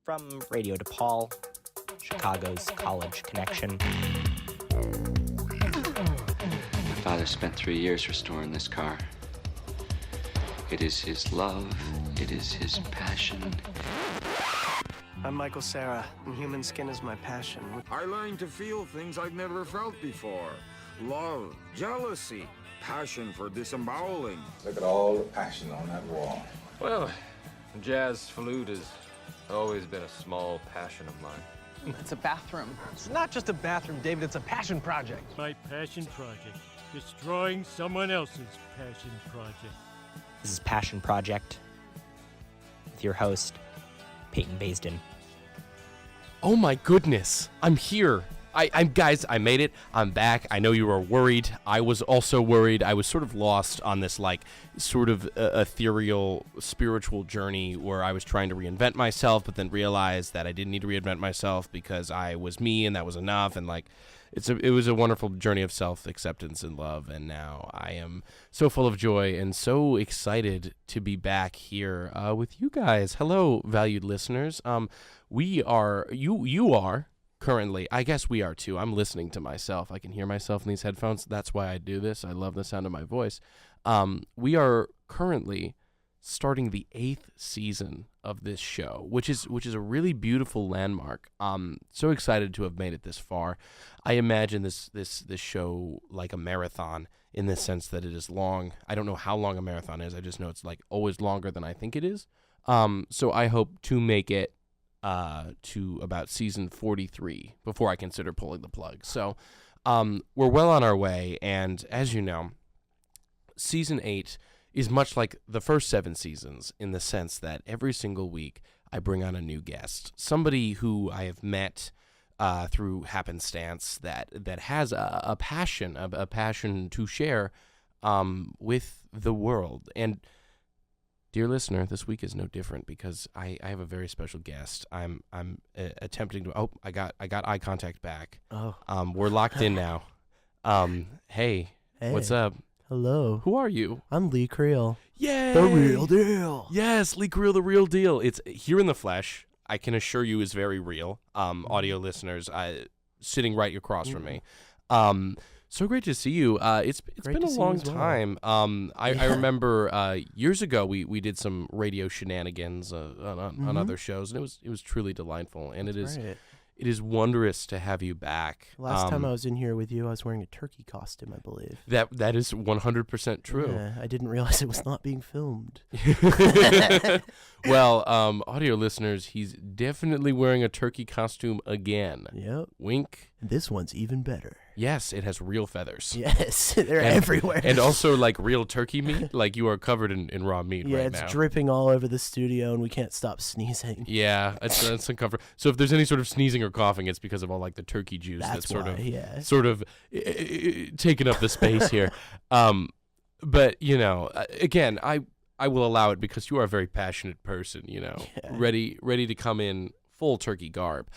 From Radio DePaul, Chicago's college connection. My father spent 3 years restoring this car. It is his love. It is his passion. I'm Michael Cera, and human skin is my passion. I learned to feel things I'd never felt before. Love, jealousy, passion for disemboweling. Look at all the passion on that wall. Well, jazz flute has always been a small passion of mine. It's a bathroom. It's not just a bathroom, David, it's a passion project. My passion project. Destroying someone else's passion project. This is Passion Project with your host, Peyton Basden. Oh my goodness, I'm here. Guys, I made it. I'm back. I know you were worried. I was also worried. I was sort of lost on this, sort of ethereal spiritual journey where I was trying to reinvent myself, but then realized that I didn't need to reinvent myself because I was me and that was enough. And it was a wonderful journey of self-acceptance and love. And now I am so full of joy and so excited to be back here with you guys. Hello, valued listeners. You are currently, I guess we are too. I'm listening to myself. I can hear myself in these headphones. That's why I do this. I love the sound of my voice. We are currently starting the 8th season of this show, which is a really beautiful landmark. So excited to have made it this far. I imagine this show like a marathon in the sense that it is long. I don't know how long a marathon is. I just know it's always longer than I think it is. So I hope to make it to about season 43 before I consider pulling the plug. So we're well on our way, and as you know, season 8 is much like the first 7 seasons in the sense that every single week I bring on a new guest, somebody who I have met through happenstance that has a passion to share with the world. And dear listener, this week is no different because I have a very special guest. I'm attempting to. Oh, I got eye contact back. Oh, we're locked in now. Hey, what's up? Hello. Who are you? I'm Lee Creel. Yay! The real deal. Yes, Lee Creel, the real deal. It's here in the flesh. I can assure you, is very real. Audio listeners, sitting right across from me. So great to see you. It's been a long time. I remember years ago we did some radio shenanigans on other shows, and it was truly delightful. And it is wondrous to have you back. Last time I was in here with you, I was wearing a turkey costume, I believe. That is 100% true. Yeah, I didn't realize it was not being filmed. Well, audio listeners, he's definitely wearing a turkey costume again. Yep. Wink. This one's even better. Yes, it has real feathers. Yes, they're everywhere. And also real turkey meat, you are covered in raw meat right now. Yeah, it's dripping all over the studio, and we can't stop sneezing. Yeah, it's uncomfortable. So if there's any sort of sneezing or coughing, it's because of all the turkey juice that's sort of taking up the space here. But again, I will allow it because you are a very passionate person. Ready to come in full turkey garb.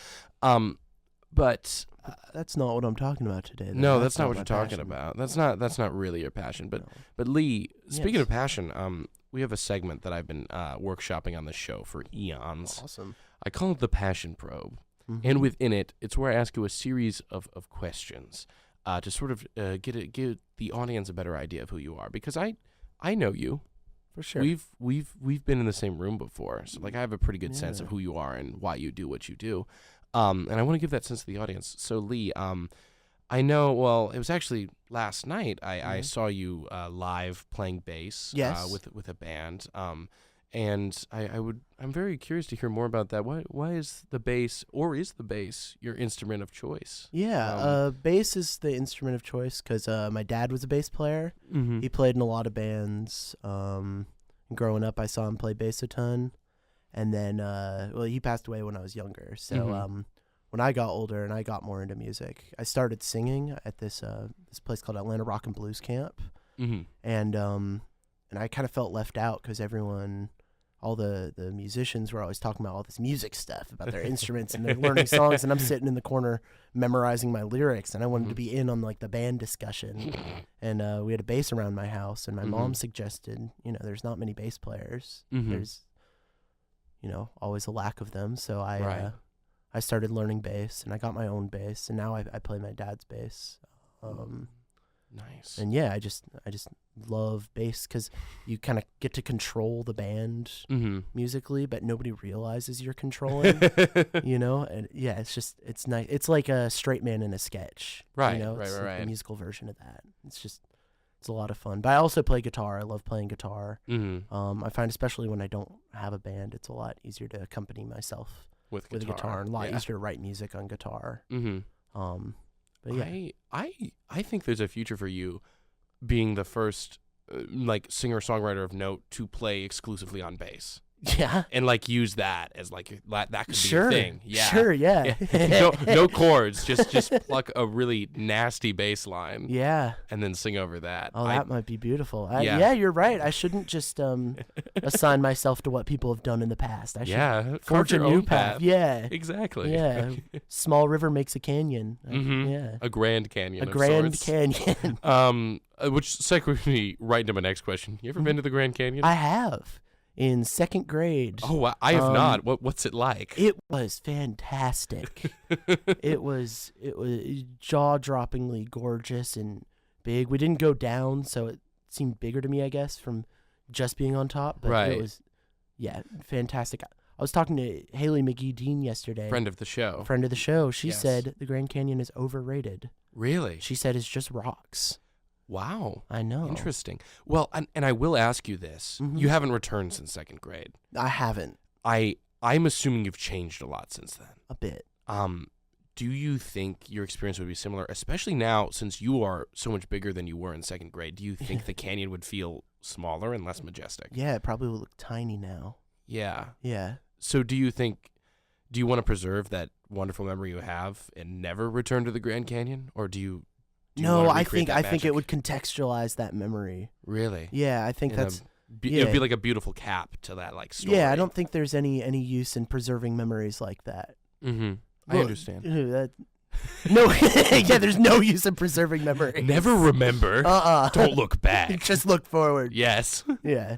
But that's not what I'm talking about today. Though. No, that's not what you're talking about. That's not really your passion. But Lee, speaking of passion, we have a segment that I've been workshopping on the show for eons. Awesome. I call it the Passion Probe, and within it, it's where I ask you a series of questions to sort of give the audience a better idea of who you are, because I know you. For sure. We've been in the same room before, so I have a pretty good sense of who you are and why you do what you do. And I want to give that sense to the audience. So, Lee, I know, well, it was actually last night I saw you live playing bass with a band. And I'm very curious to hear more about that. Why is the bass, or is the bass, your instrument of choice? Yeah, bass is the instrument of choice because my dad was a bass player. Mm-hmm. He played in a lot of bands. Growing up, I saw him play bass a ton. And then, he passed away when I was younger. So when I got older and I got more into music, I started singing at this place called Atlanta Rock and Blues Camp. Mm-hmm. And I kind of felt left out because all the musicians were always talking about all this music stuff, about their instruments, and they're learning songs, and I'm sitting in the corner memorizing my lyrics, and I wanted to be in on the band discussion. And we had a bass around my house, and my mom suggested, there's not many bass players. There's always a lack of them. So I Right. I started learning bass, and I got my own bass, and now I play my dad's bass. Nice. And yeah, I just love bass because you kind of get to control the band musically, but nobody realizes you're controlling, and yeah, it's nice. It's like a straight man in a sketch, Right, It's like right. a musical version of that. It's a lot of fun. But I also play guitar. I love playing guitar. I find especially when I don't have a band, it's a lot easier to accompany myself with a guitar, and a lot yeah. easier to write music on guitar. But yeah. I think there's a future for you being the first singer-songwriter of note to play exclusively on bass. Yeah. And use that as that could be Sure. a thing. Yeah. Sure, yeah. no chords, just pluck a really nasty bass line. Yeah. And then sing over that. Oh, that might be beautiful. Yeah. Yeah, you're right. I shouldn't just assign myself to what people have done in the past. I should forge carve a your new own path. Yeah. Exactly. Yeah. Small river makes a canyon. Yeah. A Grand Canyon. A of Grand sorts. Canyon. Which segues me right into my next question. You ever been to the Grand Canyon? I have. In second grade. Oh, I have not. What's it like? It was fantastic. It was jaw-droppingly gorgeous and big. We didn't go down, so it seemed bigger to me, I guess, from just being on top. But Right. it was, fantastic. I was talking to Haley McGee Dean yesterday. Friend of the show. Friend of the show. She Yes. said the Grand Canyon is overrated. Really? She said it's just rocks. Wow. I know. Interesting. Well, and I will ask you this. You haven't returned since second grade. I haven't. I'm assuming you've changed a lot since then. A bit. Do you think your experience would be similar, especially now since you are so much bigger than you were in second grade? Do you think the canyon would feel smaller and less majestic? Yeah, it probably will look tiny now. Yeah. Yeah. So do you want to preserve that wonderful memory you have and never return to the Grand Canyon? Or do you No, wanna I recreate think that I think it magic? would contextualize that memory. Really? Yeah, I think In that's It would be like a beautiful cap to that story. Yeah, I don't think there's any use in preserving memories like that. Mm-hmm. I Well, understand. No, yeah, there's no use in preserving memories. Never remember. Don't look back. Just look forward. Yes. Yeah.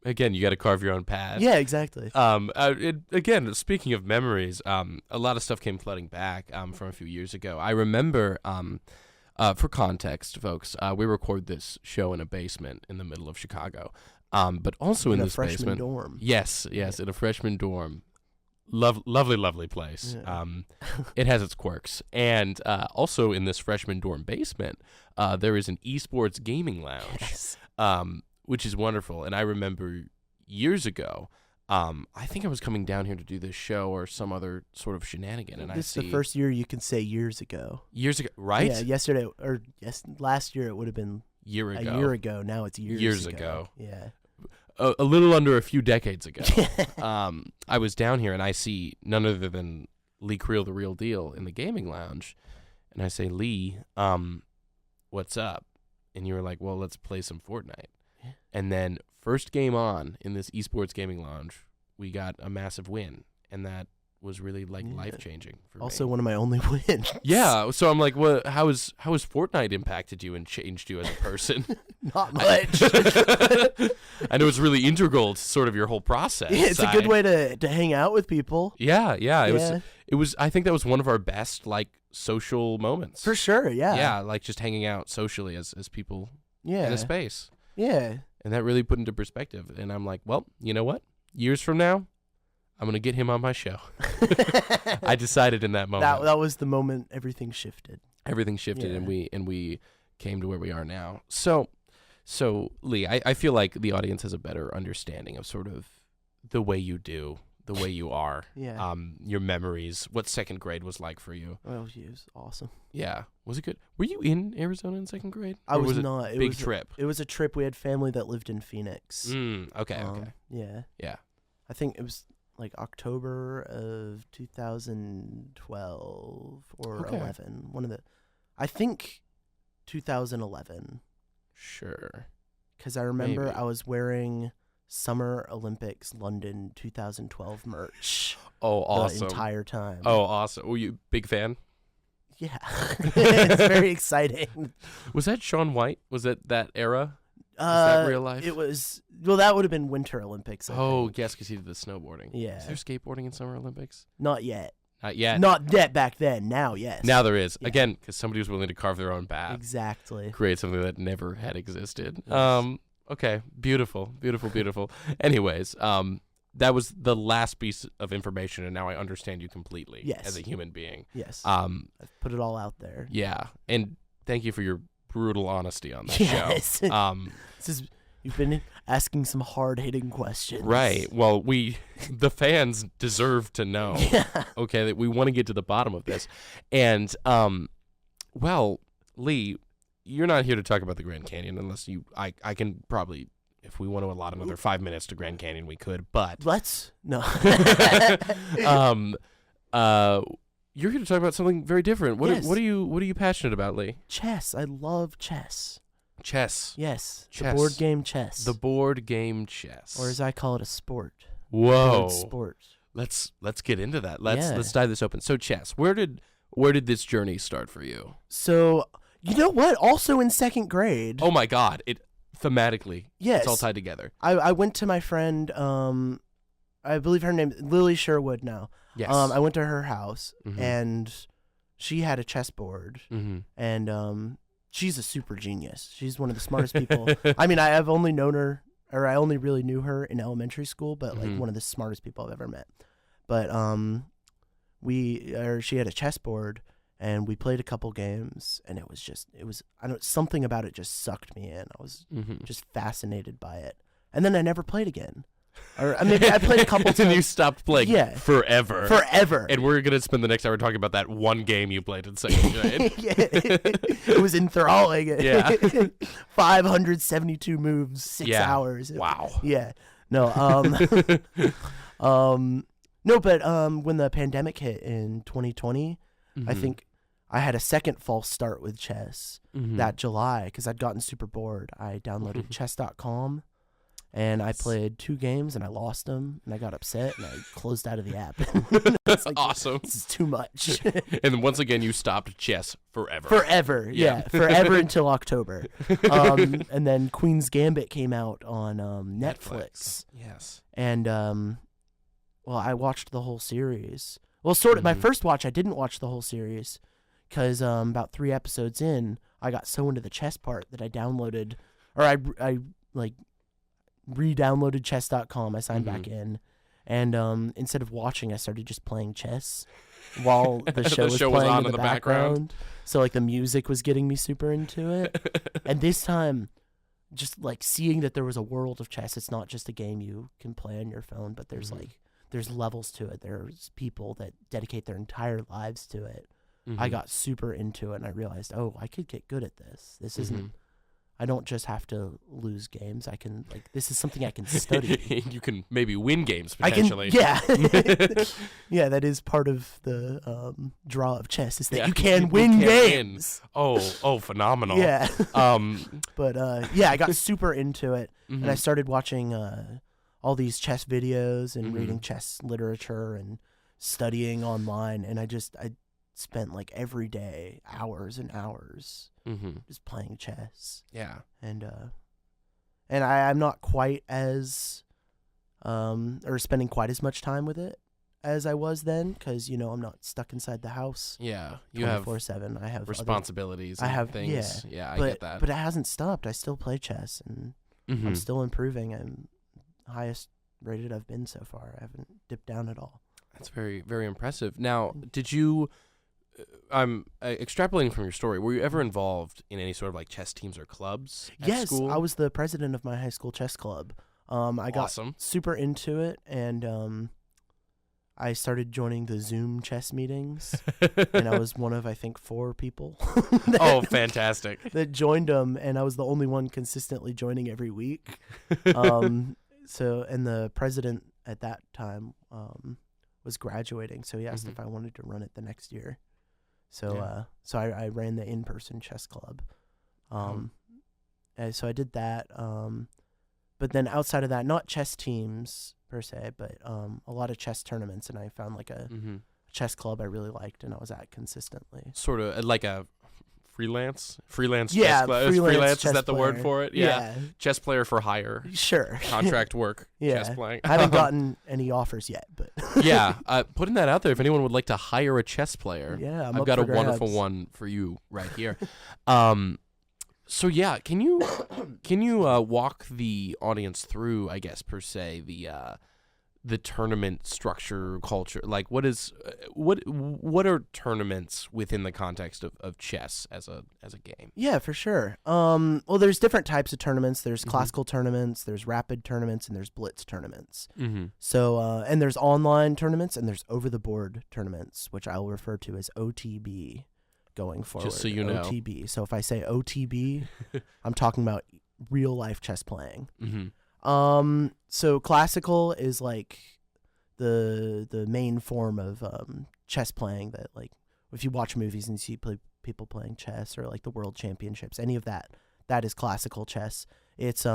Again, you got to carve your own path. Yeah, exactly. Again, speaking of memories, a lot of stuff came flooding back from a few years ago. I remember, for context, folks, we record this show in a basement in the middle of Chicago, but also in a this freshman basement. dorm. Yes, in a freshman dorm. Lovely place. Yeah. It has its quirks. And also in this freshman dorm basement, there is an esports gaming lounge, Yes. which is wonderful. And I remember years ago, I think I was coming down here to do this show or some other sort of shenanigan. And This is the first year you can say years ago. years ago, right? Yeah, last year it would have been Year ago. a year ago. Now it's years ago. Yeah. A little under a few decades ago. I was down here and I see none other than Lee Creel, the real deal, in the gaming lounge. And I say, Lee, what's up? And you were like, well, let's play some Fortnite. Yeah. And then first game on in this esports gaming lounge, we got a massive win. And that was really life-changing for Also me. one of my only wins. Yeah, so I'm like, well, how has Fortnite impacted you and changed you as a person? Not much. I know it's really integral to sort of your whole process. Yeah, it's a good way to hang out with people. Yeah. It was. I think that was one of our best social moments. For sure, yeah. Yeah, just hanging out socially as people Yeah. in a space. Yeah. And that really put into perspective. And I'm like, well, you know what? Years from now, I'm gonna get him on my show. I decided in that moment. That was the moment everything shifted. Everything shifted, Yeah. and we came to where we are now. So Lee, I feel like the audience has a better understanding of sort of the way you do, the way you are. Yeah. Your memories, what second grade was like for you. Well, it was awesome. Yeah. Was it good? Were you in Arizona in second grade? I Or was it not. It big was trip. It was a trip. We had family that lived in Phoenix. Okay. Yeah. Yeah. I think it was October of 2012 or Okay. 11. I think 2011. Sure. Because I remember Maybe. I was wearing Summer Olympics London 2012 merch Oh, the awesome. entire time. Oh, awesome. Were you a big fan? Yeah. It's very exciting. Was that Shaun White? Was it that era? that real life? It was. Well, that would have been Winter Olympics. I Oh, think. yes, because he did the snowboarding. Yeah. Is there skateboarding in Summer Olympics? Not yet. Not yet. Not yet back then. Now, yes. Now there is. Yeah. Again, because somebody was willing to carve their own path. Exactly. Create something that never had existed. Yes. Okay. Beautiful. Beautiful, beautiful. Anyways, that was the last piece of information, and now I understand you completely Yes. as a human being. Yes. I've put it all out there. Yeah. And thank you for your brutal honesty on this Yes. show. This is, you've been asking some hard-hitting questions. Right. Well, the fans deserve to know. Yeah. Okay, that we want to get to the bottom of this. And well, Lee, you're not here to talk about the Grand Canyon unless I can probably, if we want to allot another 5 minutes to Grand Canyon, we could, but Let's no. You're here to talk about something very different. What Yes. are you passionate about, Lee? Chess. I love chess. Chess. Yes. Chess. The board game chess. The board game chess. or as I call it, a sport. Whoa. Board sport. Let's get into that. Yeah. Let's dive this open. So chess. Where did this journey start for you? So you know what? Also in second grade. Oh my God! It thematically, Yes. it's all tied together. I went to my friend. I believe her name Lily Sherwood now. Yes. I went to her house Mhm. and she had a chessboard Mm-hmm. and she's a super genius. She's one of the smartest people. I mean, I've only known her, or I only really knew her in elementary school, but like Mhm. one of the smartest people I've ever met. But she had a chessboard and we played a couple games and it was something about it just sucked me in. I was Mm-hmm. just fascinated by it. And then I never played again. Or maybe I played a couple And then you times. stopped playing. Yeah. Forever. Forever. And we're gonna spend the next hour talking about that one game you played in second grade. Yeah. It was enthralling. Yeah. 572 moves, 6 Yeah. hours. Wow. Yeah. No. No, but when the pandemic hit in 2020, I Mhm. think I had a second false start with chess Mhm. that July because I'd gotten super bored. I downloaded chess.com and I played 2 games and I lost them and I got upset and I closed out of the app. It's like, awesome. This is too much. And then once again, you stopped chess forever. Forever, Yeah. yeah, forever until October. And then Queen's Gambit came out on Netflix. Yes. And well, I watched the whole series. Well, sort of. My Mhm. first watch, I didn't watch the whole series because about 3 episodes in, I got so into the chess part that I downloaded, or I like re-downloaded chess.com. I signed back in, and instead of watching, I started just playing chess while the show was playing on in the background. So like the music was getting me super into it. And this time, just like seeing that there was a world of chess. It's not just a game you can play on your phone, but there's there's levels to it. There's people that dedicate their entire lives to it. I Mhm. got super into it and I realized, oh, I could get good at this. This isn't, Mhm. I don't just have to lose games. I can, like, this is something I can study. You can maybe win games I can, potentially. yeah. Yeah, that is part of the draw of chess is that Yeah, you can you win can win. games. Oh, phenomenal. Yeah. Um. But yeah, I got super into it and I Mhm. started watching all these chess videos and Mhm. reading chess literature and studying online. And I spent like every day hours and hours Mhm. just playing chess. Yeah. And I'm not quite as or spending quite as much time with it as I was then because I'm not stuck inside the house Yeah. You have 24/7. I have other- responsibilities. I and have things. Yeah. I but, get that. But it hasn't stopped. I still play chess and I'm Mhm. still improving. I'm highest rated I've been so far. I haven't dipped down at all. That's very, very impressive. Now, did you? I'm extrapolating from your story. Were you ever involved in any sort of like chess teams or clubs at Yes, school? I was the president of my high school chess club. I got Awesome. super into it, and I started joining the Zoom chess meetings, and I was one of I think 4 people. Oh, fantastic! That joined them, and I was the only one consistently joining every week. So, and the president at that time was graduating, so he asked Mhm. if I wanted to run it the next year. So, Yeah. so I ran the in-person chess club. And so I did that. But then outside of that, not chess teams per se, but a lot of chess tournaments, and I found like a Mm-hmm. chess club I really liked, and I was at consistently. Sort of like a freelance Yeah, chess player. freelance Is that the word chess for it? player. Yeah. Chess player for hire. Sure. Contract work. Yeah. Chess playing. I haven't gotten any offers yet, but Yeah, putting that out there. If anyone would like to hire a chess player, yeah, I'm I've up got a for wonderful grabs. one for you right here. So yeah, can you walk the audience through, I guess per se, the tournament structure, culture? Like, what are tournaments within the context of chess as a game? Yeah, for sure. Well, there's different types of tournaments. There's Mhm. classical tournaments, there's rapid tournaments, and there's blitz tournaments. Mm-hmm. So, and there's online tournaments, and there's over-the-board tournaments, which I'll refer to as OTB going forward. Just so you know. OTB. So if I say OTB, I'm talking about real-life chess playing. Mm-hmm. So classical is like the main form of chess playing that, like, if you watch movies and you see people playing chess, or like the world championships, any of that is classical chess. It's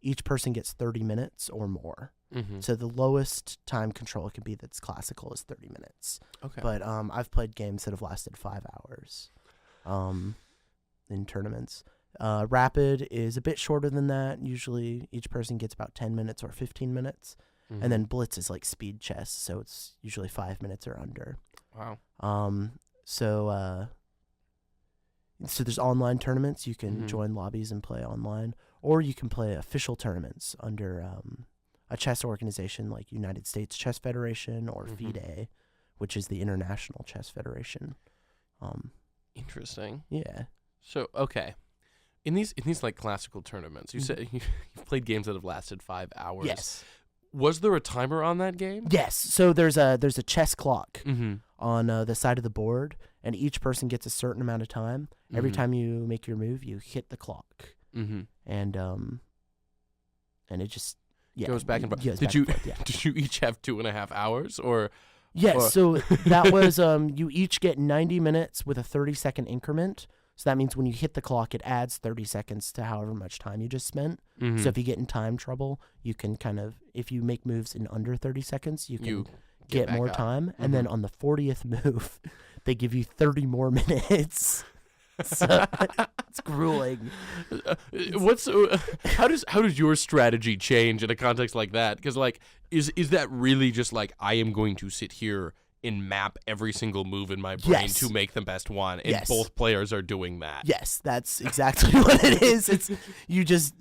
each person gets 30 minutes or more. Mm-hmm. So the lowest time control it can be that's classical is 30 minutes. Okay. But I've played games that have lasted 5 hours in tournaments. Rapid is a bit shorter than that. Usually each person gets about 10 minutes or 15 minutes. Mm-hmm. And then blitz is like speed chess, so it's usually 5 minutes or under. Wow. So there's online tournaments. You can Mhm. join lobbies and play online, or you can play official tournaments under a chess organization like United States Chess Federation or Mhm. FIDE, which is the International Chess Federation. Interesting. Yeah. So okay, in these like classical tournaments, you said you've played games that have lasted 5 hours. Yes. Was there a timer on that game? Yes. So there's a chess clock Mm-hmm. on the side of the board, and each person gets a certain amount of time. Every Mhm. time you make your move, you hit the clock, Mm-hmm. and it just Goes back and forth. Yes, Did back you and forth, yeah. did you each have 2.5 hours or? Yes, or- so that was you each get 90 minutes with a 30-second increment. So that means when you hit the clock, it adds 30 seconds to however much time you just spent. Mhm. So if you get in time trouble, you can kind of, if you make moves in under 30 seconds, you can You get back more up. time. And then on the 40th move, they give you 30 more minutes. So it's grueling. How does your strategy change in a context like that? Because like is that really just like I am going to sit here and map every single move in my brain Yes. to make the best one, and Yes. both players are doing that? Yes, that's exactly what it is. It's you just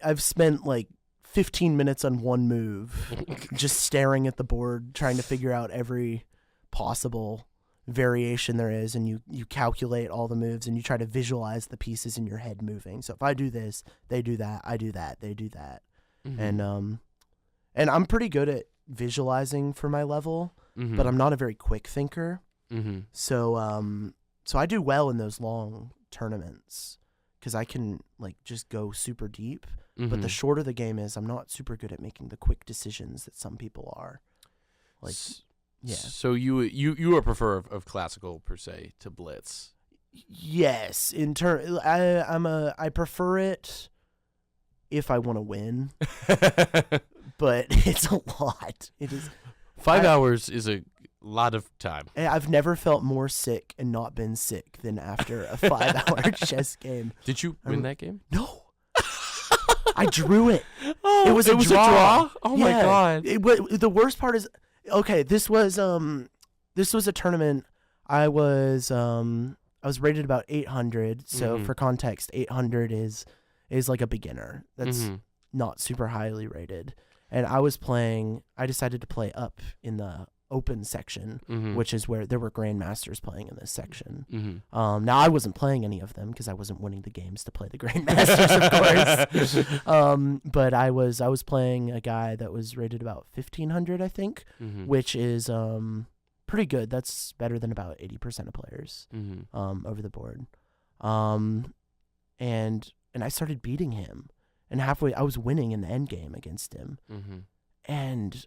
I've spent like 15 minutes on one move, just staring at the board, trying to figure out every possible variation there is, and you calculate all the moves, and you try to visualize the pieces in your head moving. So if I do this, they do that. I do that, they do that, Mhm. and I'm pretty good at visualizing for my level, Mhm. but I'm not a very quick thinker. Mm-hmm. So so I do well in those long tournaments because I can like just go super deep. But the shorter the game is, I'm not super good at making the quick decisions that some people are. Like, yeah. So you are a prefer of classical per se to blitz. Yes, I prefer it if I want to win, but it's a lot. It is 5 hours is a lot of time. I've never felt more sick and not been sick than after a 5-hour chess game. Did you win that game? No. I drew it. Oh, It was a draw. Oh my Yeah. god. The worst part is, okay, this was a tournament. I was rated about 800. So Mhm. for context, 800 is like a beginner. That's Mhm. not super highly rated. And I decided to play up in the open section, Mhm. which is where there were grandmasters playing in this section. Mhm. Now I wasn't playing any of them because I wasn't winning the games to play the grandmasters, of course. But I was playing a guy that was rated about 1500, I think, Mhm. which is pretty good. That's better than about 80% of players Mhm. over the board. And I started beating him, and halfway I was winning in the end game against him, Mhm. and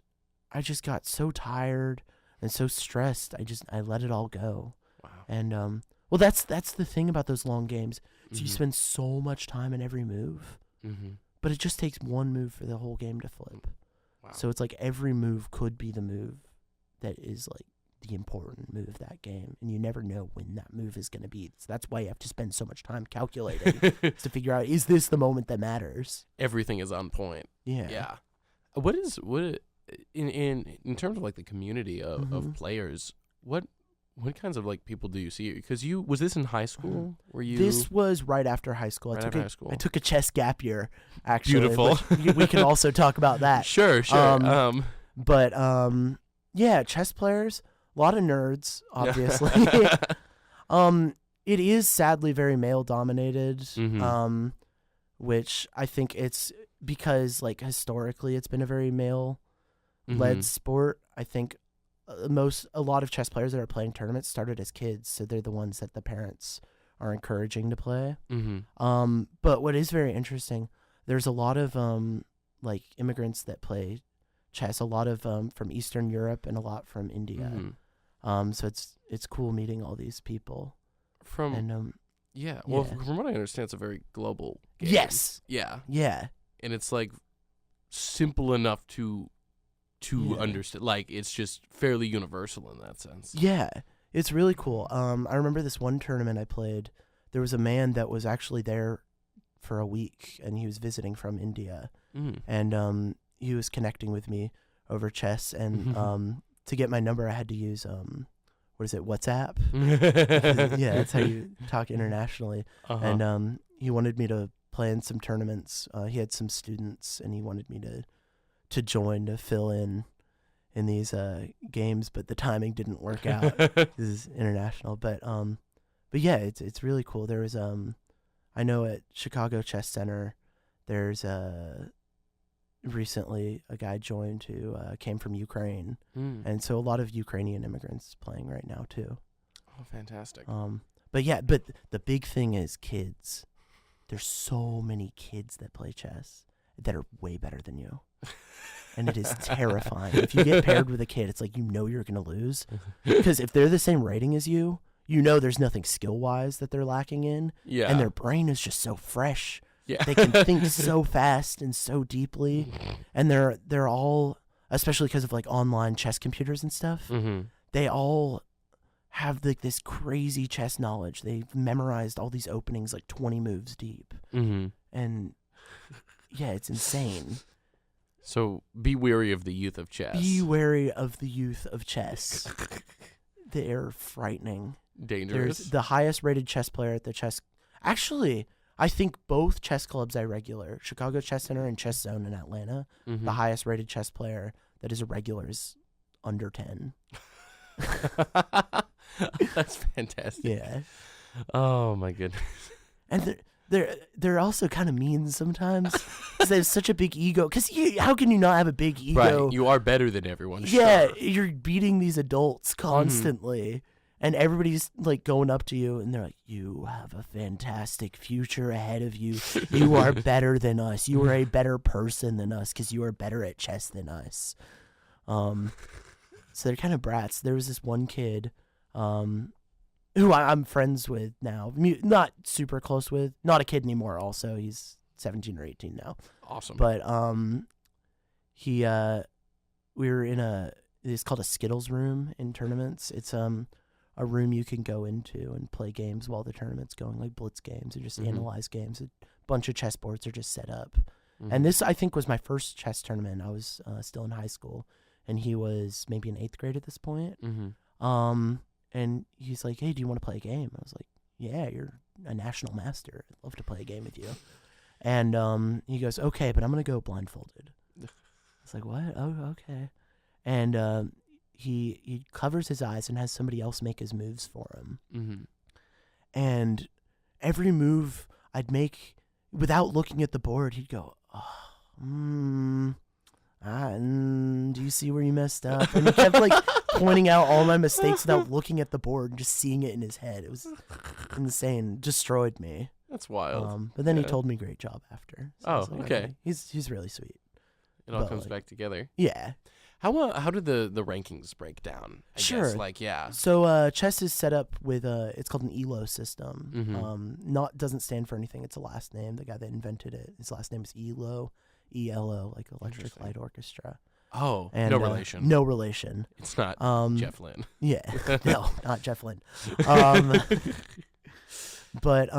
I just got so tired and so stressed. I let it all go. Wow. And well, that's the thing about those long games. So you Mhm. spend so much time in every move, Mhm. but it just takes one move for the whole game to flip. Wow. So it's like every move could be the move that is like the important move of that game, and you never know when that move is going to be. So that's why you have to spend so much time calculating to figure out, is this the moment that matters? Everything is on point. Yeah. What in terms of like the community of players, what kinds of like people do you see? Because was this in high school? Were you? This was right after high school. Right after high school. I took a chess gap year, actually. Beautiful. which we can also talk about that. Sure. But yeah, chess players, a lot of nerds, obviously. It is sadly very male dominated. Which I think it's because like historically it's been a very male led sport. I think a lot of chess players that are playing tournaments started as kids, so they're the ones that the parents are encouraging to play. But what is very interesting, there's a lot of like immigrants that play chess, a lot of from Eastern Europe and a lot from India. So it's cool meeting all these people. From what I understand, it's a very global game. Yes. Yeah. And it's like simple enough to understand. Like it's just fairly universal in that sense. Yeah. It's really cool. I remember this one tournament I played. There was a man that was actually there for a week, and he was visiting from India. And he was connecting with me over chess, and to get my number I had to use WhatsApp? Yeah, that's how you talk internationally. And he wanted me to play in some tournaments. He had some students, and he wanted me to join to fill in these games, but the timing didn't work out. This is international, but yeah, it's really cool. There was I know at Chicago Chess Center, there's recently a guy joined who came from Ukraine, and so a lot of Ukrainian immigrants playing right now too. Oh, fantastic. But yeah, but the big thing is kids. There's so many kids that play chess that are way better than you. And it is terrifying. If you get paired with a kid, it's like you're going to lose. Because if they're the same rating as you, there's nothing skill-wise that they're lacking in. Yeah. And their brain is just so fresh. Yeah. They can think so fast and so deeply. And they're all, especially because of like online chess computers and stuff, they all have like this crazy chess knowledge. They've memorized all these openings like 20 moves deep. And yeah, it's insane. So be wary of the youth of chess. Be wary of the youth of chess. They're frightening. Dangerous. There's the highest rated chess player at the chess. Actually, I think both chess clubs I regular, Chicago Chess Center and Chess Zone in Atlanta, the highest rated chess player that is a regular is under 10. That's fantastic. Yeah. Oh my goodness. And they're also kind of mean sometimes because they have such a big ego. Because how can you not have a big ego? Right, you are better than everyone. Yeah, sure. You're beating these adults constantly, and everybody's like going up to you, and they're like, "You have a fantastic future ahead of you. You are better than us. You are a better person than us because you are better at chess than us." So they're kind of brats. There was this one kid, who I'm friends with now, not super close with, not a kid anymore. Also, he's 17 or 18 now. Awesome. But we were in it's called a Skittles room in tournaments. It's a room you can go into and play games while the tournament's going, like blitz games or just analyze games. A bunch of chess boards are just set up. And this, I think, was my first chess tournament. I was still in high school, and he was maybe in 8th grade at this point. And he's like, "Hey, do you want to play a game?" I was like, "Yeah, you're a national master. I'd love to play a game with you." And he goes, "Okay, but I'm going to go blindfolded." I was like, "What? Oh, okay." And he covers his eyes and has somebody else make his moves for him. And every move I'd make, without looking at the board, he'd go, do you see where you messed up? And he kept like pointing out all my mistakes without looking at the board and just seeing it in his head. It was insane. Destroyed me. That's wild. But then he told me great job after. So I was like, okay. He's really sweet. It all comes back together. Yeah. How did the rankings break down? I guess, like, yeah. So chess is set up with it's called an ELO system. Doesn't stand for anything. It's a last name. The guy that invented it, his last name is ELO, ELO, like Electric Light Orchestra. Oh, And, no relation. No relation. It's not Jeff Lynne. Yeah. No, not Jeff Lynne. Um, but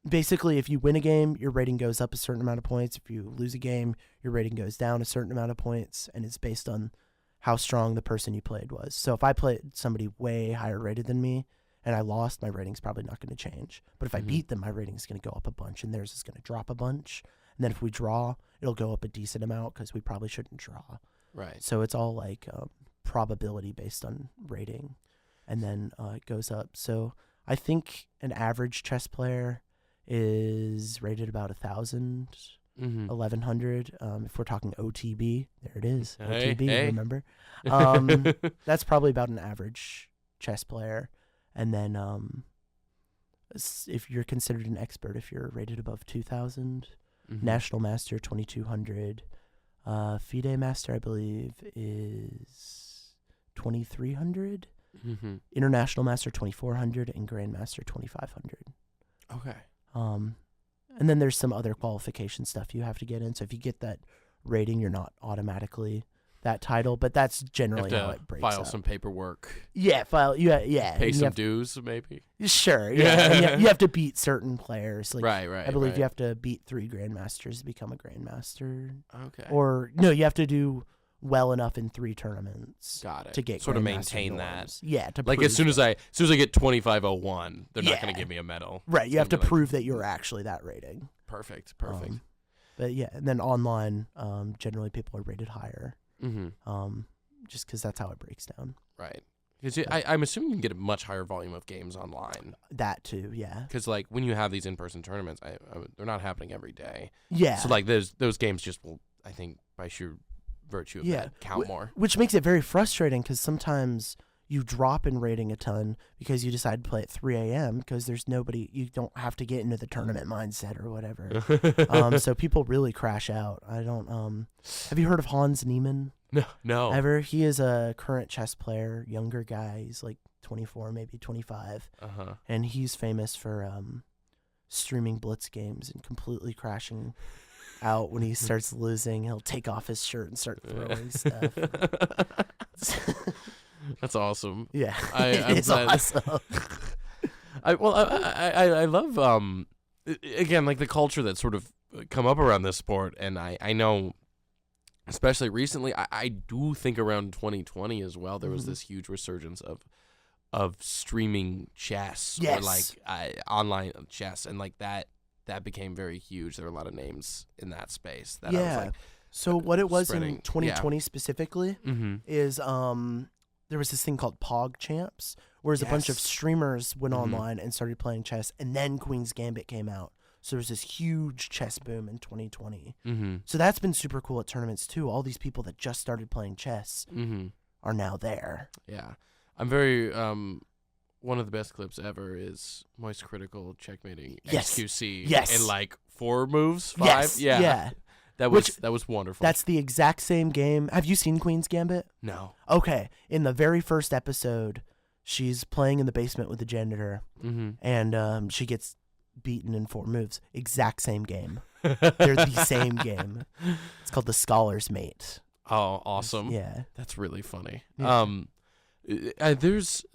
basically, if you win a game, your rating goes up a certain amount of points. If you lose a game, your rating goes down a certain amount of points, and it's based on how strong the person you played was. So if I played somebody way higher rated than me and I lost, my rating's probably not going to change. But if I beat them, my rating's going to go up a bunch, and theirs is going to drop a bunch. And then if we draw, it'll go up a decent amount because we probably shouldn't draw. Right. So it's all like probability based on rating, and then it goes up. So I think an average chess player is rated about 1,000, 1,100. If we're talking OTB, there it is. Hey, OTB, hey. remember? That's probably about an average chess player. And then if you're considered an expert, if you're rated above 2,000, National Master 2,200. FIDE Master, I believe, is 2,300. International Master 2,400, and Grandmaster 2,500. Okay. And then there's some other qualification stuff you have to get in. So if you get that rating, you're not automatically that title, but that's generally how it breaks file up. some paperwork. Yeah, yeah. Pay and some you have, dues, maybe. Sure, yeah. And you have to beat certain players. Like, Right. I believe right. you have to beat 3 Grandmasters to become a Grandmaster. Okay. Or, no, you have to do well enough in 3 tournaments. Got it. To get sort of Grandmaster maintain norms. that. Yeah, to Like prove as soon as I get 2501, they're not Yeah. going to give me a medal. Right, It's you have to gonna be like, prove that you're actually that rating. Perfect. But yeah, and then online, generally people are rated higher. Just because that's how it breaks down. Right. Because I'm assuming you can get a much higher volume of games online. That too, yeah. Because like when you have these in-person tournaments, they're not happening every day. Yeah. So like those games just will, I think, by sheer virtue of that, count more. Which makes it very frustrating because sometimes you drop in rating a ton because you decide to play at 3 a.m. because there's nobody, you don't have to get into the tournament mindset or whatever. So people really crash out. I don't, have you heard of Hans Niemann? No. Ever? He is a current chess player, younger guy. He's like 24, maybe 25. And he's famous for streaming blitz games and completely crashing out when he starts losing. He'll take off his shirt and start throwing stuff. That's awesome. Yeah, I'm it's glad. awesome. I love again, like the culture that's sort of come up around this sport, and I know, especially recently, I do think around 2020 as well, there was this huge resurgence of streaming chess, Yes. or like online chess, and like that became very huge. There were a lot of names in that space that I was like, so what it was spreading. in 2020 specifically mm-hmm. is there was this thing called Pog Champs, whereas a bunch of Yes. streamers went Mhm. online and started playing chess, and then Queen's Gambit came out. So there was this huge chess boom in 2020. Mm-hmm. So that's been super cool at tournaments too. All these people that just started playing chess Mm-hmm. are now there. Yeah. I'm very one of the best clips ever is Moist Critical checkmating Yes. XQC Yes. in like 4 moves, 5. Yes. Yeah. Yeah. That was wonderful. That's the exact same game. Have you seen Queen's Gambit? no. Okay. In the very first episode, she's playing in the basement with the janitor, Mm-hmm. and she gets beaten in 4 moves. Exact same game. They're the same game. It's called The Scholar's Mate. Oh, awesome. Yeah. That's really funny. Yeah. There's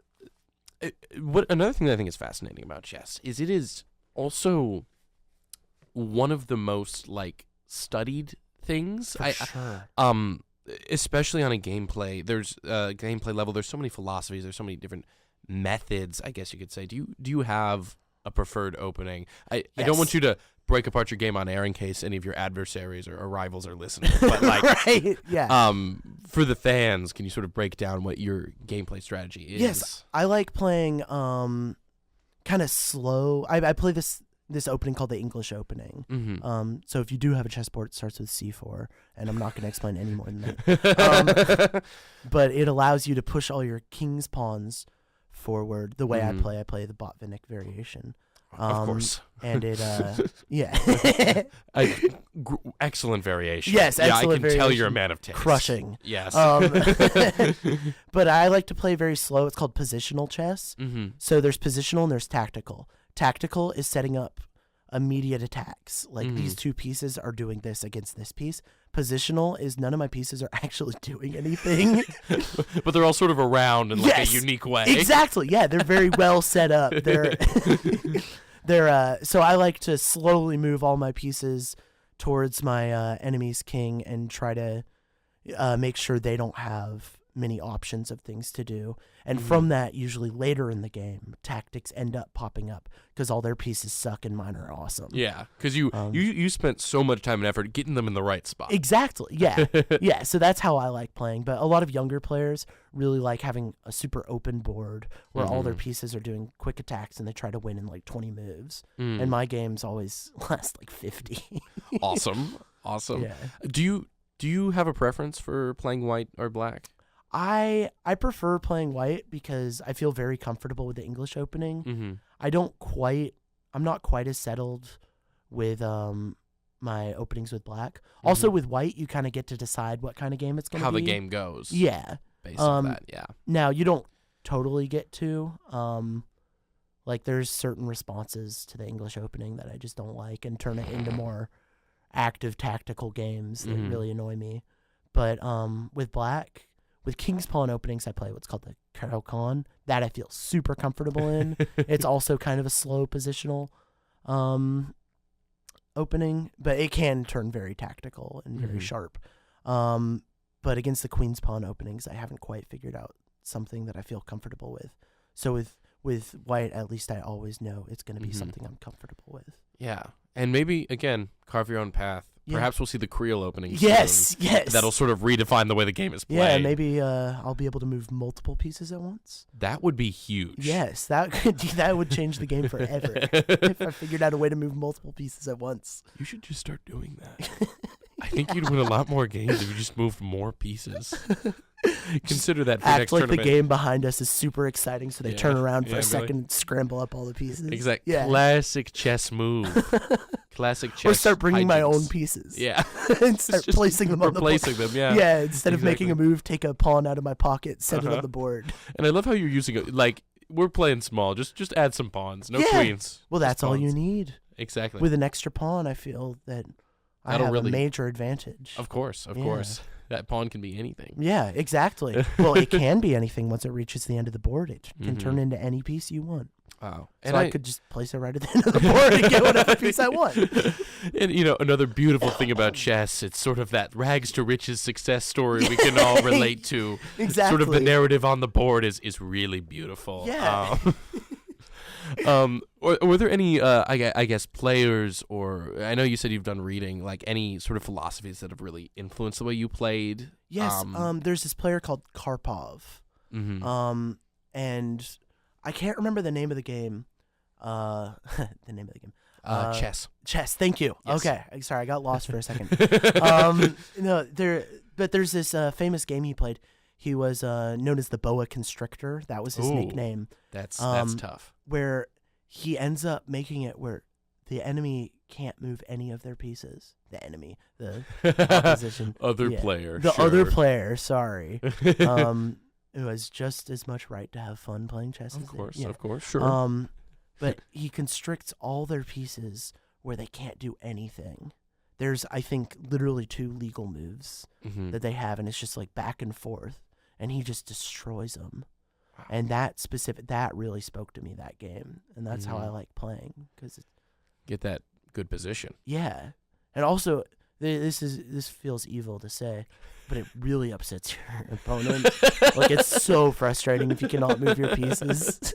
what another thing that I think is fascinating about chess is it is also one of the most like studied things. For sure. Especially on a gameplay. There's gameplay level. There's so many philosophies. There's so many different methods, I guess you could say. Do you have a preferred opening? I don't Yes. want you to break apart your game on air in case any of your adversaries or rivals are listening. But like, right. Yeah. for the fans, can you sort of break down what your gameplay strategy is? Yes. I like playing kind of slow. I play this opening called the English opening. Mm-hmm. So if you do have a chessboard, it starts with C4, and I'm not going to explain any more than that. But it allows you to push all your king's pawns forward. The way I play the Botvinnik variation. Of course. And it, yeah. Excellent variation. Yes, yeah, I excellent can tell you're a variation. man of taste. Crushing. Yes. But I like to play very slow. It's called positional chess. Mm-hmm. So there's positional and there's tactical. Tactical is setting up immediate attacks. Like these 2 pieces are doing this against this piece. positional is none of my pieces are actually doing anything. But they're all sort of around in like Yes, a unique way. Exactly. Yeah, they're very well set up. So I like to slowly move all my pieces towards my enemy's king and try to make sure they don't have many options of things to do. And from that, usually later in the game, tactics end up popping up because all their pieces suck and mine are awesome. Yeah, because you spent so much time and effort getting them in the right spot. Exactly. Yeah. Yeah. So that's how I like playing. But a lot of younger players really like having a super open board where all their pieces are doing quick attacks and they try to win in like 20 moves. And my games always last like 50. Awesome. Yeah. Do you have a preference for playing white or black? I prefer playing white because I feel very comfortable with the English opening. Mm-hmm. I'm not quite as settled with my openings with black. Also with white, you kind of get to decide what kind of game it's going to be. How the game goes. Yeah. Based on that, yeah. Now, you don't totally get to. Like, there's certain responses to the English opening that I just don't like and turn it into more active tactical games that really annoy me. But with black, with King's Pawn openings, I play what's called the Caro-Kann. That I feel super comfortable in. It's also kind of a slow positional opening, but it can turn very tactical and very sharp. But against the Queen's Pawn openings, I haven't quite figured out something that I feel comfortable with. So with white, at least I always know it's going to be something I'm comfortable with. Yeah. And maybe, again, carve your own path. Yeah. Perhaps we'll see the Creel opening Yes, soon. yes. That'll sort of redefine the way the game is played. Yeah, maybe I'll be able to move multiple pieces at once. That would be huge. Yes, that would change the game forever if I figured out a way to move multiple pieces at once. You should just start doing that. I think you'd win a lot more games if you just moved more pieces. Consider that for Act next like tournament. the game behind us is super exciting, so they Yeah, turn around for yeah, a be second and scramble up all the pieces. Exactly. Yeah. Classic chess move. Classic chess. Or start bringing my hijinks. own pieces. Yeah. And start Just placing them on the board. replacing them, yeah. Yeah, instead of making a Exactly. move, take a pawn out of my pocket, set it Uh-huh. on the board. And I love how you're using it. Like, we're playing small. Just add some pawns. No Yeah. queens. Well, just that's all you pawns. need. Exactly. With an extra pawn, I feel that I That'll have really- a major advantage. Of course. Yeah. Course. That pawn can be anything. Yeah, exactly. Well, it can be anything once it reaches the end of the board. It can Mhm. turn into any piece you want. Wow. So I could just place it right at the end of the board and get whatever piece I want. And, another beautiful thing about chess, it's sort of that rags to riches success story we can all relate to. Exactly. Sort of the narrative on the board is really beautiful. Yeah. Were there any, I guess, players, or I know you said you've done reading, like any sort of philosophies that have really influenced the way you played? Yes, there's this player called Karpov. Mhm. And I can't remember the name of the game. The name of the game. Chess. Chess, thank you. Yes. Okay, sorry, I got lost for a second. There's this famous game he played. He was known as the Boa Constrictor. That was his Ooh. nickname. That's tough. Where he ends up making it where the enemy can't move any of their pieces. The enemy, the opposition. Other Yeah. player. The other sure. player, sorry. It was just as much right to have fun playing chess. Of as they- course, yeah. of course, sure. But he constricts all their pieces where they can't do anything. There's, I think, literally 2 legal moves Mhm. that they have, and it's just like back and forth, and he just destroys them. And that really spoke to me, that game, and that's how I like playing, because Get that good position. yeah, and also this feels evil to say, but it really upsets your opponent. Like, it's so frustrating if you cannot move your pieces.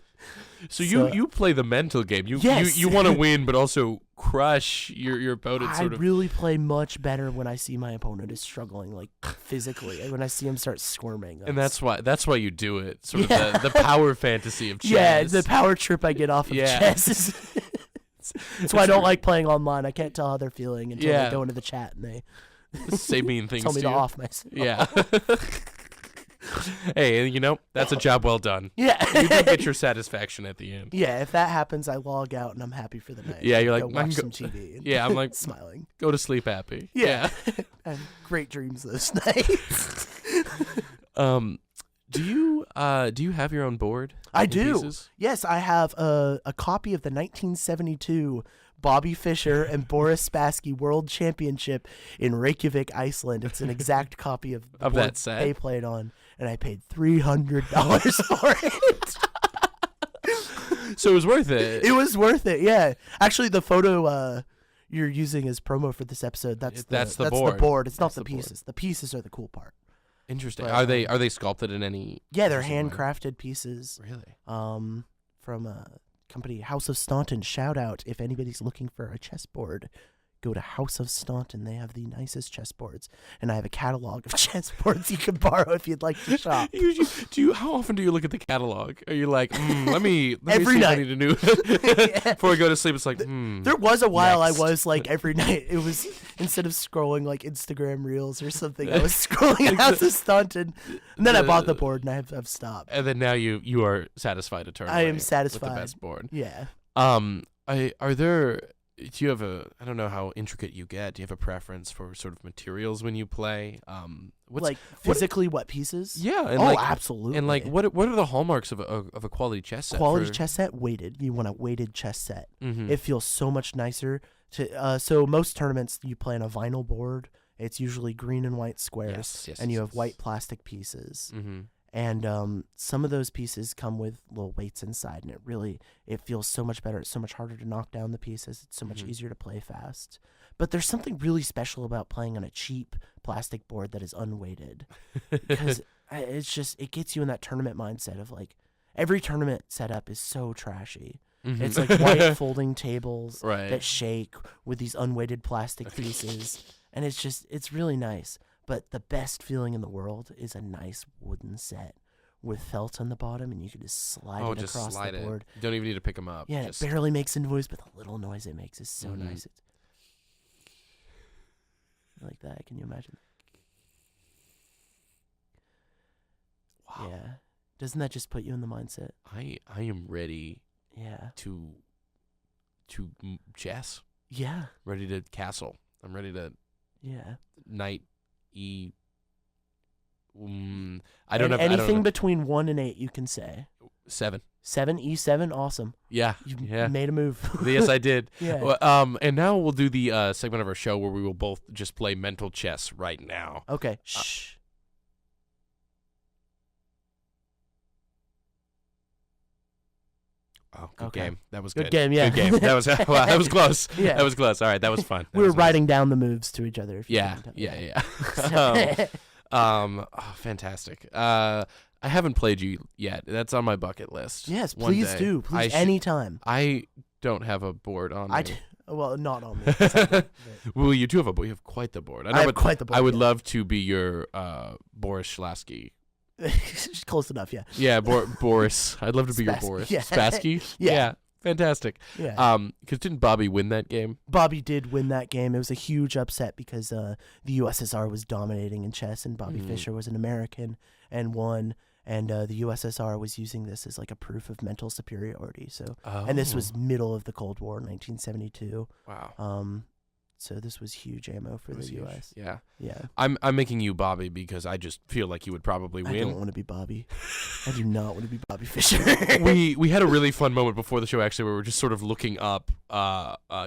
So you play the mental game. Yes. You want to win, but also crush your opponent. I Sort of. really play much better when I see my opponent is struggling, like physically, and when I see him start squirming. And that's why you do it. Sort of the power fantasy of chess. Yeah, the power trip I get off of chess is. That's why I don't like playing online. I can't tell how they're feeling until they go into the chat and they say mean things tell me to to you. off myself. Yeah. Hey, that's a job well done. Yeah. You do get your satisfaction at the end. Yeah, if that happens, I log out and I'm happy for the night. Yeah, you're like, go I can watch go- some TV. And Yeah, I'm like smiling. Go to sleep happy. Yeah, and great dreams those nights. Do you have your own board? I in do. pieces? Yes, I have a copy of the 1972 Bobby Fischer and Boris Spassky World Championship in Reykjavik, Iceland. It's an exact copy of the Of board that set? they played on, and I paid $300 for it. So it was worth it. It was worth it, yeah. Actually, the photo you're using as promo for this episode, that's the board. It's not That's the the board. pieces. The pieces are the cool part. Interesting. But, Are they sculpted in any? Yeah, they're special way? handcrafted pieces. Really? From a company, House of Staunton. Shout out if anybody's looking for a chessboard. Go to House of Staunton. They have the nicest chessboards, and I have a catalog of chessboards you can borrow if you'd like to shop. How often do you look at the catalog? Are you like, let me Every see night. if I need to do before I go to sleep? It's like, There was a while next. I was like every night. It was instead of scrolling like Instagram Reels or something, I was scrolling at House of Staunton, and then I bought the board and I've stopped. And then now you are satisfied eternally. I am with satisfied. the best board. Yeah. Are there? Do you have I don't know how intricate you get. Do you have a preference for sort of materials when you play? Like physically, what pieces? Yeah. And absolutely. And like, what are the hallmarks of a quality chess set? Quality chess set, weighted. You want a weighted chess set. Mm-hmm. It feels so much nicer to. So most tournaments you play on a vinyl board. It's usually green and white squares, and you have white plastic pieces. Mm-hmm. And some of those pieces come with little weights inside, and it feels so much better. It's so much harder to knock down the pieces. It's so much easier to play fast. But there's something really special about playing on a cheap plastic board that is unweighted, because it gets you in that tournament mindset of like every tournament setup is so trashy. Mm-hmm. It's like white folding tables Right. that shake with these unweighted plastic pieces, and it's really nice. But the best feeling in the world is a nice wooden set with felt on the bottom, and you can just slide it just across slide the board. You don't even need to pick them up. Yeah, Just, it barely makes a noise, but the little noise it makes is so Mhm. nice. It's like that. Can you imagine? Wow. Yeah. Doesn't that just put you in the mindset? I am ready Yeah. to chess. Yeah. Ready to castle. I'm ready to Yeah. knight e. I don't have anything I don't know. between 1 and 8. You can say 7. 7 E7. Awesome. Yeah. You Yeah. made a move. Yes, I did. Yeah. Well, and now we'll do the segment of our show where we will both just play mental chess right now. Okay. Shh. Oh, good Okay. game. That was Good good. game, yeah. Good game. That was wow, that was close. Yeah. That was close. All right, that was fun. That We were was nice. writing down the moves to each other. If you Yeah, couldn't yeah, tell. yeah. Fantastic. I haven't played you yet. That's on my bucket list. Yes, one please day. do. Please, I anytime. I don't have a board on me. I do. Well, not on me. But- Well, you do have a board. You have quite the board. I have quite the board. I would yeah. love to be your Boris Schlasky. Close enough, yeah. Yeah, Boris. I'd love to be your Spassky, Boris. yeah. Spassky? Yeah. Fantastic. Yeah. Because didn't Bobby win that game? Bobby did win that game. It was a huge upset because the USSR was dominating in chess, and Bobby Fischer was an American and won. And the USSR was using this as like a proof of mental superiority. So, and this was middle of the Cold War, 1972. Wow. So this was huge ammo for the huge. U.S. Yeah. Yeah. I'm making you Bobby because I just feel like you would probably I don't win. want to be Bobby. I do not want to be Bobby Fischer. we had a really fun moment before the show actually where we were just sort of looking up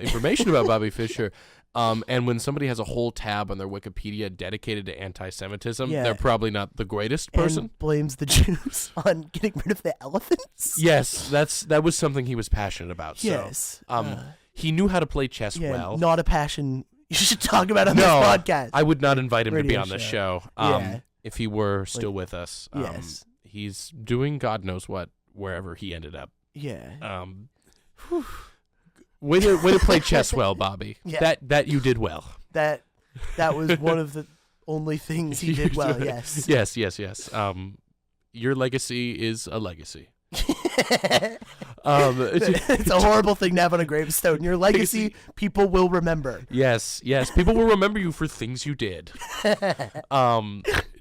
information about Bobby Fischer. And when somebody has a whole tab on their Wikipedia dedicated to anti-Semitism, Yeah. they're probably not the greatest person. And blames the Jews on getting rid of the elephants. Yes, that was something he was passionate about. So, Yes. he knew how to play chess Yeah, well. not a passion you should talk about on No, this podcast. I would not invite him to be Radio on the show. show. Yeah. If he were still with us. Yes. He's doing God knows what wherever he ended up. Yeah. Way to play chess well, Bobby. Yeah. That you did well. That was one of the only things he did well, yes. Yes. Your legacy is a legacy. It's a horrible thing to have on a gravestone. Your legacy, people will remember. Yes. People will remember you for things you did.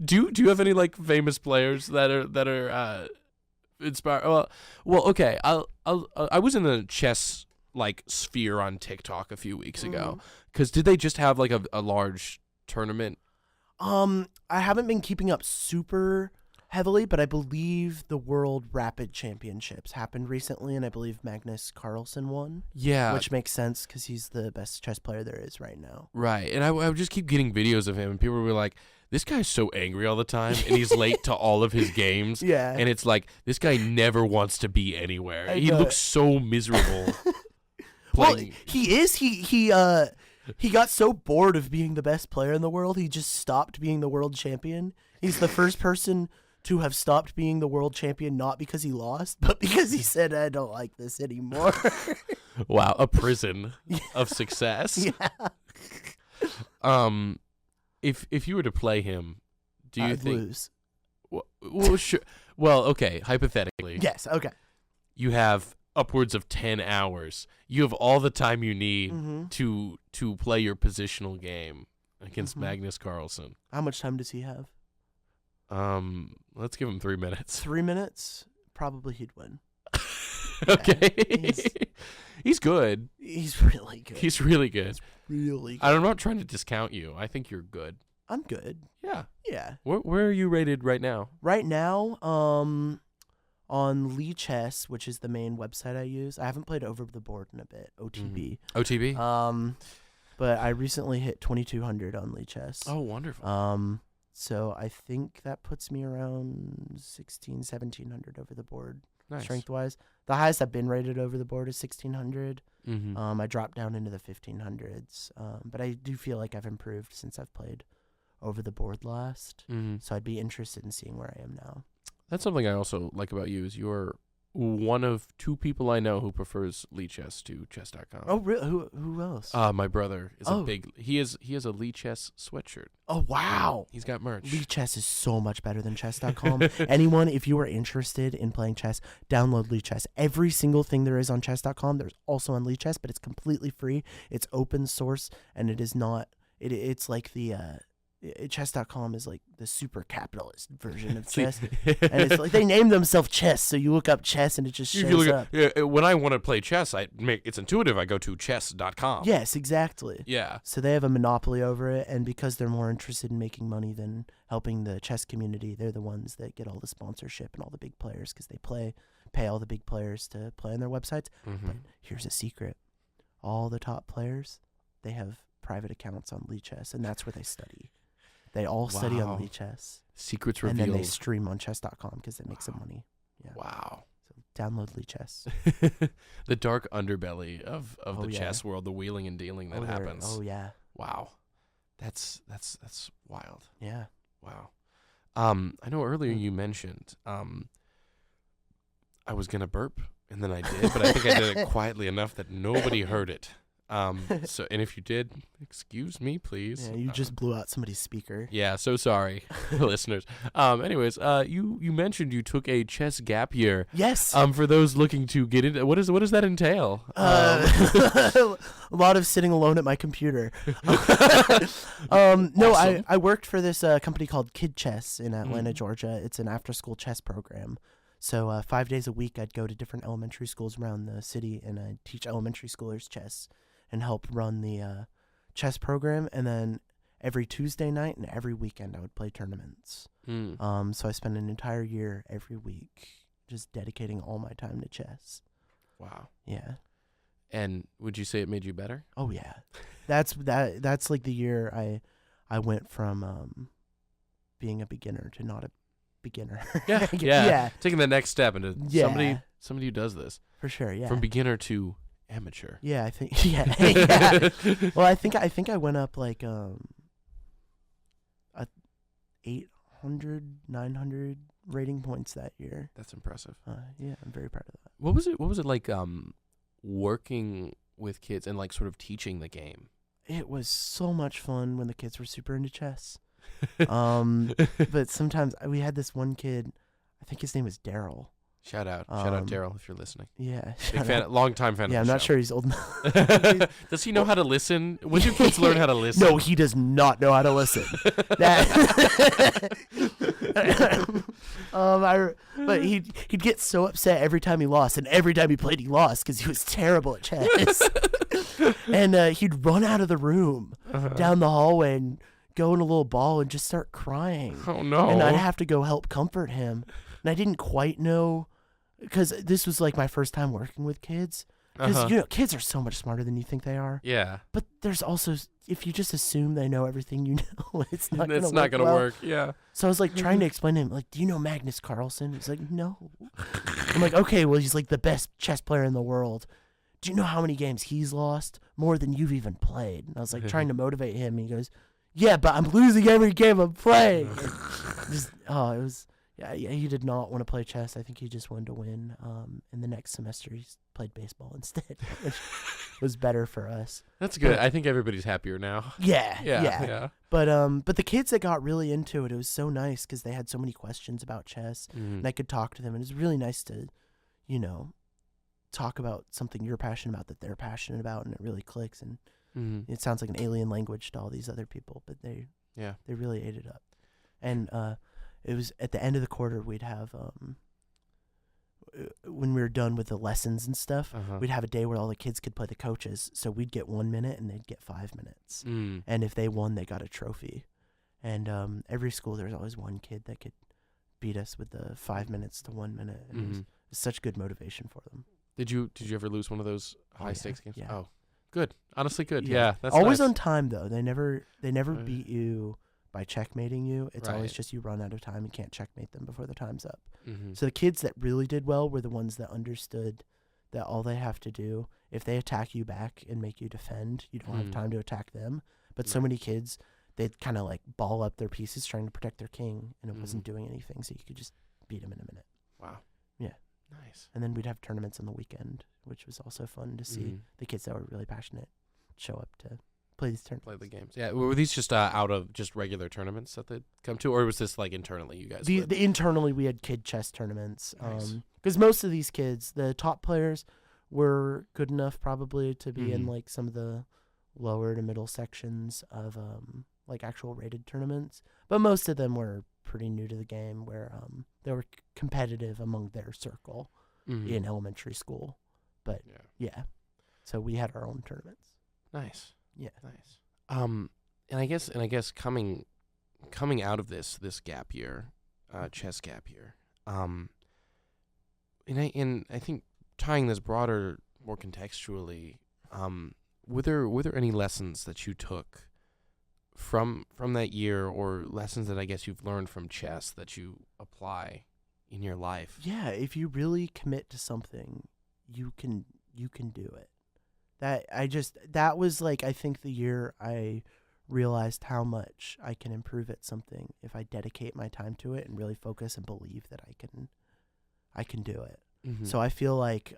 Do you have any like famous players that are inspired? Well, okay. I was in the chess like sphere on TikTok a few weeks ago. Because did they just have like a large tournament? I haven't been keeping up super heavily, but I believe the World Rapid Championships happened recently, and I believe Magnus Carlsen won. Yeah. Which makes sense because he's the best chess player there is right now. Right. And I would just keep getting videos of him, and people were like, this guy's so angry all the time, and he's late to all of his games. Yeah. And it's like, this guy never wants to be anywhere. I He know. looks so miserable. Well, playing. he is. He got so bored of being the best player in the world, he just stopped being the world champion. He's the first person to have stopped being the world champion, not because he lost, but because he said, I don't like this anymore. Wow, a prison of success. Yeah. If you were to play him, do you I'd think lose? Well, sure. Well, okay, hypothetically. Yes, okay. You have upwards of 10 hours. You have all the time you need Mhm. to play your positional game against Mhm. Magnus Carlsen. How much time does he have? Let's give him 3 minutes. 3 minutes? Probably he'd win. Okay. He's good. He's really good. He's really good. really good. I'm not trying to discount you. I think you're good. I'm good. Yeah. Yeah. Where are you rated right now? Right now, on Lee Chess, which is the main website I use. I haven't played Over the Board in a bit, OTB. OTB? But I recently hit 2200 on Lee Chess. Oh, wonderful. So I think that puts me around 1700 over the board, Nice. strength-wise. The highest I've been rated over the board is 1600. Mhm. I dropped down into the 1500s, but I do feel like I've improved since I've played over the board last. Mhm. So I'd be interested in seeing where I am now. That's something I also like about you is you're one of two people I know who prefers Lee Chess to chess.com. Oh, really? Who else? My brother is a Oh. big. He has a Lee Chess sweatshirt. Oh, wow. He's got merch. Lee Chess is so much better than chess.com. Anyone, if you are interested in playing chess, download Lee Chess. Every single thing there is on chess.com, there's also on Lee Chess, but it's completely free. It's open source, and it is not. It's like the chess.com is like the super capitalist version of chess, and it's like they named themselves chess. So you look up chess, and it just If you shows look up. at, when I want to play chess, it's intuitive. I go to chess.com. Yes, exactly. Yeah. So they have a monopoly over it, and because they're more interested in making money than helping the chess community, they're the ones that get all the sponsorship and all the big players because they pay all the big players to play on their websites. Mhm. But here's a secret: all the top players, they have private accounts on Lee Chess, and that's where they study. They all study Wow. on Lee Chess, Secrets and revealed. then they stream on chess.com because they make some money. Yeah. Wow. So download Lee Chess. The dark underbelly of Oh, the yeah. chess world, the wheeling and dealing that Oh, they're- happens. Oh yeah, Wow. That's wild. yeah. Wow. I know earlier you mentioned I was gonna burp, and then I did, but I think I did it quietly enough that nobody heard it. So, and if you did, excuse me, please. Yeah, you just blew out somebody's speaker. Yeah, so sorry, listeners. Anyways, you mentioned you took a chess gap year. Yes. For those looking to get into, what does that entail? A lot of sitting alone at my computer. No, Awesome. I worked for this company called Kid Chess in Atlanta, Georgia. It's an after-school chess program. So 5 days a week, I'd go to different elementary schools around the city, and I'd teach elementary schoolers chess and help run the chess program. And then every Tuesday night and every weekend, I would play tournaments. Mm. So I spent an entire year every week just dedicating all my time to chess. Wow. Yeah. And would you say it made you better? Oh yeah, that's like the year I went from being a beginner to not a beginner. Yeah. Yeah, Taking the next step into Yeah. somebody who does this for sure. Yeah, from beginner to amateur. yeah, I think yeah. Well, I think I went up like 800, 900 rating points that year. That's impressive. Yeah, I'm very proud of that. What was it like working with kids and like sort of teaching the game? It was so much fun when the kids were super into chess. But sometimes we had this one kid, I think his name was Daryl. Shout out Um, Daryl if you're listening. Yeah, Big fan, long time fan. yeah. of I'm the not show. sure he's old enough. Does he know how to listen? When do kids learn how to listen? No, he does not know how to listen. But he'd get so upset every time he lost, and every time he played, he lost because he was terrible at chess. And he'd run out of the room down the hallway and go in a little ball and just start crying. Oh no! And I'd have to go help comfort him. And I didn't quite know, because this was like my first time working with kids. Because you know, kids are so much smarter than you think they are. Yeah. But there's also, if you just assume they know everything you know, it's not It's gonna not work gonna well. work. Yeah. So I was like trying to explain to him, like, do you know Magnus Carlsen? He's like, no. I'm like, okay, well, he's like the best chess player in the world. Do you know how many games he's lost? More than you've even played. And I was like trying to motivate him. And he goes, yeah, but I'm losing every game I'm playing. It was, yeah, he did not want to play chess. I think he just wanted to win. And the next semester he played baseball instead, which was better for us. That's good. I think everybody's happier now. Yeah. But the kids that got really into it, it was so nice because they had so many questions about chess, and I could talk to them, and it was really nice to, you know, talk about something you're passionate about that they're passionate about, and it really clicks, and it sounds like an alien language to all these other people, but they really ate it up. And it was at the end of the quarter, we'd have when we were done with the lessons and stuff, we'd have a day where all the kids could play the coaches. So we'd get 1 minute and they'd get 5 minutes. And if they won, they got a trophy. And every school, there was always one kid that could beat us with the 5 minutes to 1 minute. And it was such good motivation for them. Did you ever lose one of those high stakes games? Yeah. Oh, good. Honestly, good. Yeah, that's always nice. on time though. They never beat you by checkmating you. It's always just you run out of time. You can't checkmate them before the time's up. So the kids that really did well were the ones that understood that all they have to do, if they attack you back and make you defend, you don't have time to attack them. But so many kids, they'd kind of like ball up their pieces trying to protect their king, and it wasn't doing anything, so you could just beat them in a minute. Wow. Yeah. Nice. And then we'd have tournaments on the weekend, which was also fun to see the kids that were really passionate show up to play these tournaments. Play the games. Yeah. Were these just out of just regular tournaments that they'd come to, or was this like internally you guys? The internally we had kid chess tournaments. Nice. Because most of these kids, the top players, were good enough probably to be in like some of the lower to middle sections of like actual rated tournaments. But most of them were pretty new to the game, where they were competitive among their circle in elementary school. But yeah, so we had our own tournaments. Nice. Yeah. Nice. And I guess coming out of this gap year, chess gap year, and I think tying this broader, more contextually, were there any lessons that you took from that year, or lessons that I guess you've learned from chess that you apply in your life? Yeah, if you really commit to something, you can do it. That was like, I think the year I realized how much I can improve at something if I dedicate my time to it and really focus and believe that I can do it. So I feel like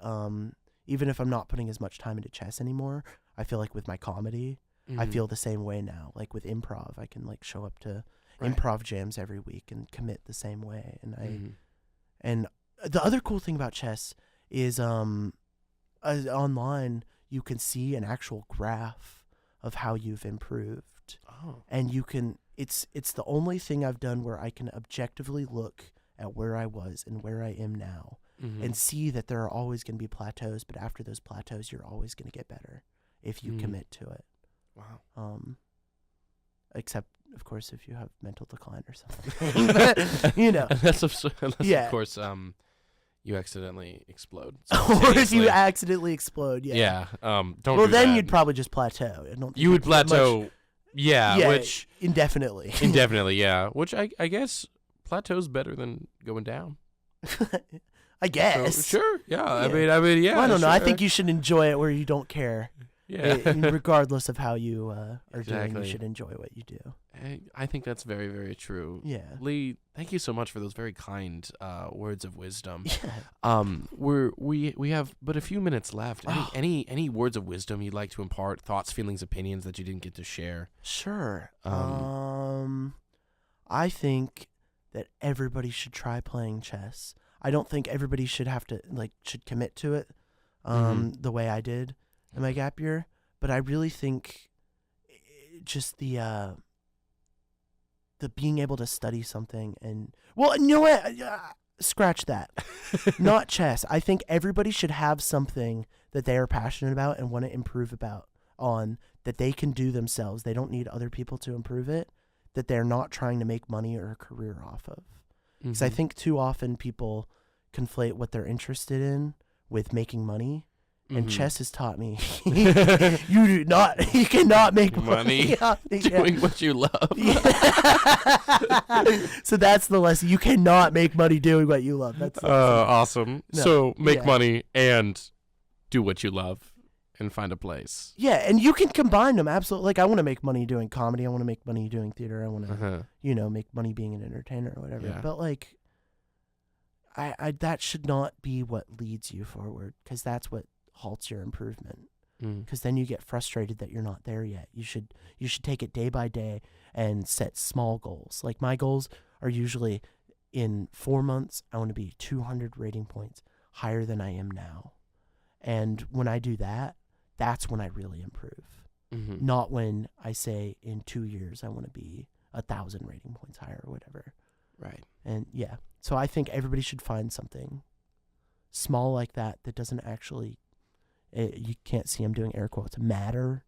even if I'm not putting as much time into chess anymore, I feel like with my comedy, I feel the same way now. Like with improv, I can like show up to improv jams every week and commit the same way. And and the other cool thing about chess is online you can see an actual graph of how you've improved. And you can it's the only thing I've done where I can objectively look at where I was and where I am now and see that there are always going to be plateaus, but after those plateaus you're always going to get better if you commit to it. Wow. Except of course if you have mental decline or something. But, you know. unless of course you accidentally explode. Or if you accidentally explode, don't well, do then that. you'd probably just plateau. I don't think You would plateau, much, which indefinitely. indefinitely, yeah. Which I guess plateau's better than going down. I guess. So, sure, yeah. I mean, yeah. Well, I don't know. I sure. think you should enjoy it where you don't care. Yeah. Regardless of how you are doing, Exactly. you should enjoy what you do. I think that's very, very true. Yeah. Lee, thank you so much for those very kind words of wisdom. Yeah. We have but a few minutes left. Any words of wisdom you'd like to impart? Thoughts, feelings, opinions that you didn't get to share? Sure. I think that everybody should try playing chess. I don't think everybody should should commit to it the way I did in my gap year, but I really think just the being able to study something and, well, you know what? Scratch that. Not chess. I think everybody should have something that they are passionate about and want to improve on that they can do themselves. They don't need other people to improve it. that they're not trying to make money or a career off of. Because I think too often people conflate what they're interested in with making money. And chess has taught me you cannot make money doing what you love. So that's the lesson. You cannot make money doing what you love. That's awesome. No, so make money and do what you love and find a place. Yeah, and you can combine them absolutely. Like I want to make money doing comedy. I want to make money doing theater. I want to make money being an entertainer or whatever. Yeah. But like I that should not be what leads you forward, because that's what halts your improvement, because then you get frustrated that you're not there yet. You should take it day by day and set small goals. Like my goals are usually in 4 months I want to be 200 rating points higher than I am now, and when I do that, that's when I really improve. Not when I say in 2 years I want to be 1,000 rating points higher or whatever. Right. And yeah, so I think everybody should find something small like that doesn't actually, you can't see I'm doing air quotes, matter,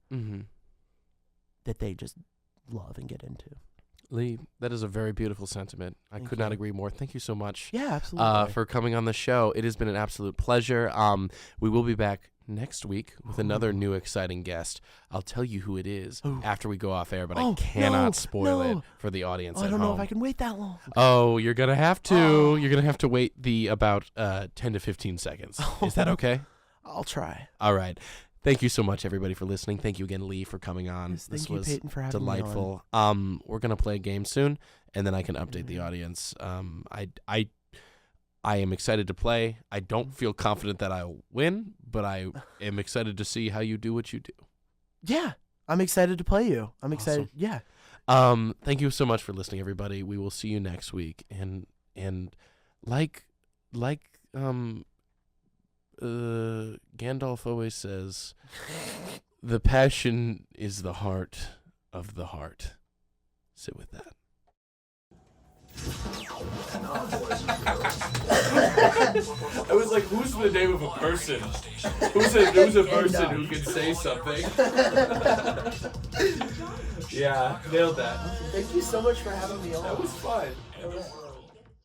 that they just love and get into. Lee, that is a very beautiful sentiment. I could not agree more. Thank you so much. Yeah, absolutely. For coming on the show. It has been an absolute pleasure. We will be back next week with another new exciting guest. I'll tell you who it is after we go off air, but I cannot spoil it for the audience at home. I don't know if I can wait that long. Oh, you're going to have to. You're going to have to wait the about 10 to 15 seconds. Is that okay? I'll try. All right. Thank you so much, everybody, for listening. Thank you again, Lee, for coming on. Yes, this thank you, was Peyton, for having delightful. me on. We're going to play a game soon, and then I can update the audience. I am excited to play. I don't feel confident that I'll win, but I am excited to see how you do what you do. Yeah, I'm excited to play you. I'm excited. Awesome. Yeah. Thank you so much for listening, everybody. We will see you next week. And Gandalf always says, the passion is the heart of the heart. Sit with that. I was like, who's the name of a person? Who's a person who can say something? Yeah, nailed that. Thank you so much for having me on. That was fun.